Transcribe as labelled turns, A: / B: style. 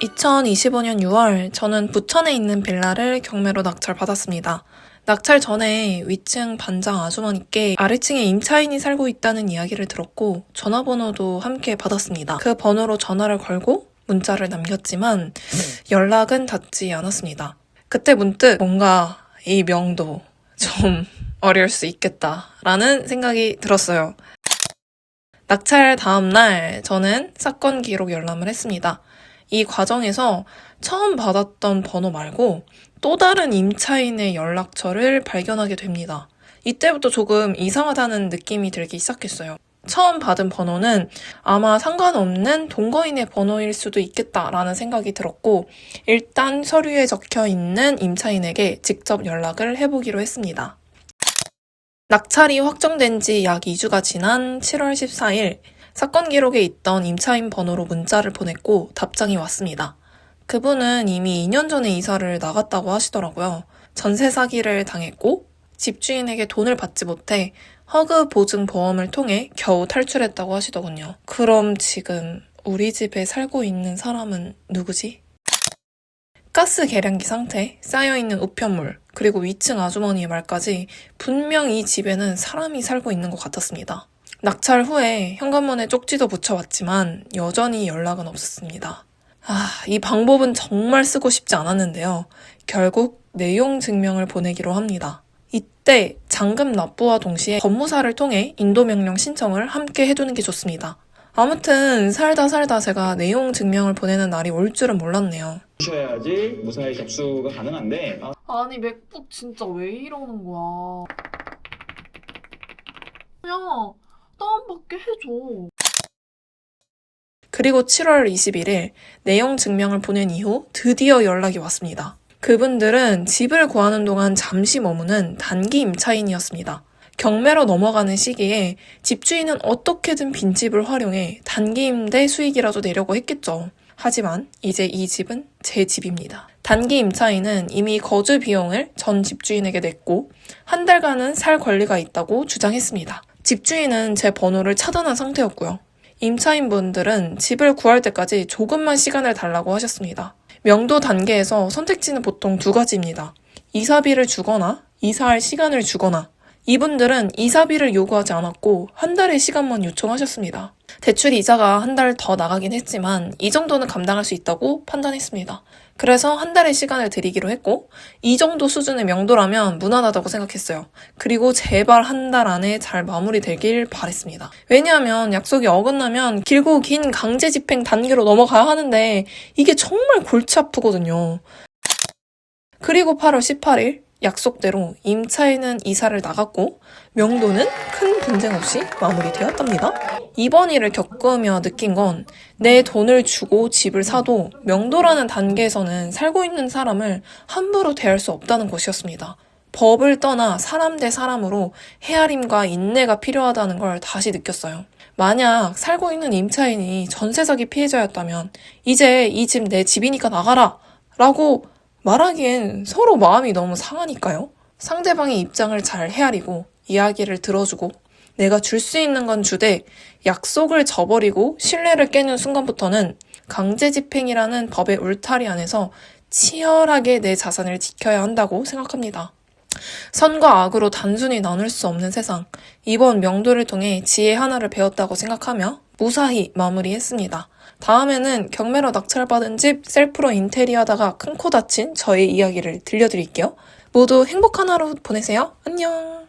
A: 2025년 6월 저는 부천에 있는 빌라를 경매로 낙찰받았습니다. 낙찰 전에 위층 반장 아주머니께 아래층에 임차인이 살고 있다는 이야기를 들었고 전화번호도 함께 받았습니다. 그 번호로 전화를 걸고 문자를 남겼지만 연락은 닿지 않았습니다. 그때 문득 뭔가 이 명도 좀 어려울 수 있겠다라는 생각이 들었어요. 낙찰 다음날 저는 사건 기록 열람을 했습니다. 이 과정에서 처음 받았던 번호 말고 또 다른 임차인의 연락처를 발견하게 됩니다. 이때부터 조금 이상하다는 느낌이 들기 시작했어요. 처음 받은 번호는 아마 상관없는 동거인의 번호일 수도 있겠다라는 생각이 들었고 일단 서류에 적혀 있는 임차인에게 직접 연락을 해보기로 했습니다. 낙찰이 확정된 지 약 2주가 지난 7월 14일 사건 기록에 있던 임차인 번호로 문자를 보냈고 답장이 왔습니다. 그분은 이미 2년 전에 이사를 나갔다고 하시더라고요. 전세 사기를 당했고 집주인에게 돈을 받지 못해 허그 보증 보험을 통해 겨우 탈출했다고 하시더군요. 그럼 지금 우리 집에 살고 있는 사람은 누구지? 가스 계량기 상태, 쌓여있는 우편물, 그리고 위층 아주머니의 말까지 분명 이 집에는 사람이 살고 있는 것 같았습니다. 낙찰 후에 현관문에 쪽지도 붙여왔지만 여전히 연락은 없었습니다. 이 방법은 정말 쓰고 싶지 않았는데요. 결국 내용 증명을 보내기로 합니다. 이때 잔금 납부와 동시에 법무사를 통해 인도명령 신청을 함께 해두는 게 좋습니다. 아무튼 살다 제가 내용 증명을 보내는 날이 올 줄은 몰랐네요.
B: 주셔야지 무사히 접수가 가능한데
A: 아니 맥북 진짜 왜 이러는 거야. 그냥 다운받게 해줘. 그리고 7월 21일 내용 증명을 보낸 이후 드디어 연락이 왔습니다. 그분들은 집을 구하는 동안 잠시 머무는 단기 임차인이었습니다. 경매로 넘어가는 시기에 집주인은 어떻게든 빈집을 활용해 단기 임대 수익이라도 내려고 했겠죠. 하지만 이제 이 집은 제 집입니다. 단기 임차인은 이미 거주 비용을 전 집주인에게 냈고 한 달간은 살 권리가 있다고 주장했습니다. 집주인은 제 번호를 차단한 상태였고요. 임차인분들은 집을 구할 때까지 조금만 시간을 달라고 하셨습니다. 명도 단계에서 선택지는 보통 두 가지입니다. 이사비를 주거나 이사할 시간을 주거나 이분들은 이사비를 요구하지 않았고 한 달의 시간만 요청하셨습니다. 대출 이자가 한 달 더 나가긴 했지만 이 정도는 감당할 수 있다고 판단했습니다. 그래서 한 달의 시간을 드리기로 했고 이 정도 수준의 명도라면 무난하다고 생각했어요. 그리고 제발 한 달 안에 잘 마무리되길 바랬습니다. 왜냐하면 약속이 어긋나면 길고 긴 강제 집행 단계로 넘어가야 하는데 이게 정말 골치 아프거든요. 그리고 8월 18일 약속대로 임차인은 이사를 나갔고 명도는 큰 분쟁 없이 마무리되었답니다. 이번 일을 겪으며 느낀 건 내 돈을 주고 집을 사도 명도라는 단계에서는 살고 있는 사람을 함부로 대할 수 없다는 것이었습니다. 법을 떠나 사람 대 사람으로 헤아림과 인내가 필요하다는 걸 다시 느꼈어요. 만약 살고 있는 임차인이 전세 사기 피해자였다면 이제 이 집 내 집이니까 나가라 라고 말하기엔 서로 마음이 너무 상하니까요. 상대방의 입장을 잘 헤아리고 이야기를 들어주고 내가 줄 수 있는 건 주되 약속을 저버리고 신뢰를 깨는 순간부터는 강제집행이라는 법의 울타리 안에서 치열하게 내 자산을 지켜야 한다고 생각합니다. 선과 악으로 단순히 나눌 수 없는 세상, 이번 명도를 통해 지혜 하나를 배웠다고 생각하며 무사히 마무리했습니다. 다음에는 경매로 낙찰받은 집 셀프로 인테리어 하다가 큰 코 다친 저의 이야기를 들려드릴게요. 모두 행복한 하루 보내세요. 안녕.